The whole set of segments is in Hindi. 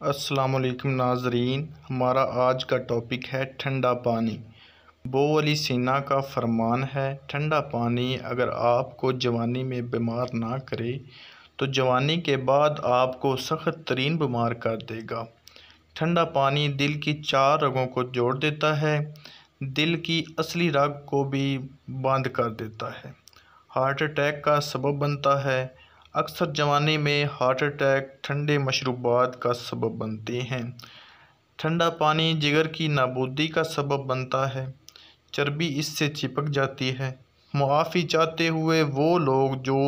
अस्सलामुअलैकुम नाज़रीन, हमारा आज का टॉपिक है ठंडा पानी। बो अली सीना का फरमान है, ठंडा पानी अगर आपको जवानी में बीमार ना करे तो जवानी के बाद आपको सख्त तरीन बीमार कर देगा। ठंडा पानी दिल की 4 रगों को जोड़ देता है, दिल की असली रग को भी बंद कर देता है, हार्ट अटैक का सबब बनता है। अक्सर जवानी में हार्ट अटैक ठंडे मशरूबात का सबब बनते हैं। ठंडा पानी जिगर की नाबूदी का सबब बनता है, चर्बी इससे चिपक जाती है। मुआफ़ी चाहते हुए वो लोग जो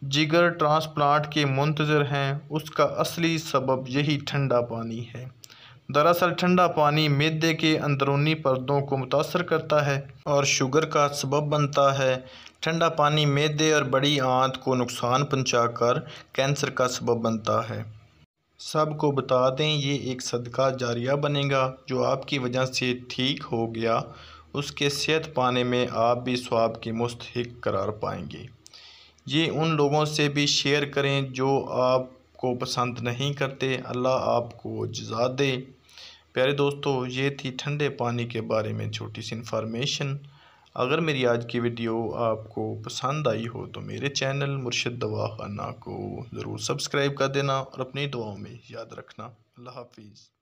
जिगर ट्रांसप्लांट के मुंतज़र हैं, उसका असली सबब यही ठंडा पानी है। दरअसल ठंडा पानी मैदे के अंदरूनी पर्दों को मुतासर करता है और शुगर का सबब बनता है। ठंडा पानी मैदे और बड़ी आंत को नुकसान पहुंचाकर कैंसर का सबब बनता है। सबको बता दें, ये एक सदका जारिया बनेगा जो आपकी वजह से ठीक हो गया, उसके सेहत पाने में आप भी सवाब के मुस्तहिक करार पाएंगे। ये उन लोगों से भी शेयर करें जो आपको पसंद नहीं करते। अल्लाह आपको जज़ा दे। प्यारे दोस्तों, ये थी ठंडे पानी के बारे में छोटी सी इन्फॉर्मेशन। अगर मेरी आज की वीडियो आपको पसंद आई हो तो मेरे चैनल मुर्शिद दवाखाना को ज़रूर सब्सक्राइब कर देना और अपनी दुआओं में याद रखना। अल्लाह हाफिज़।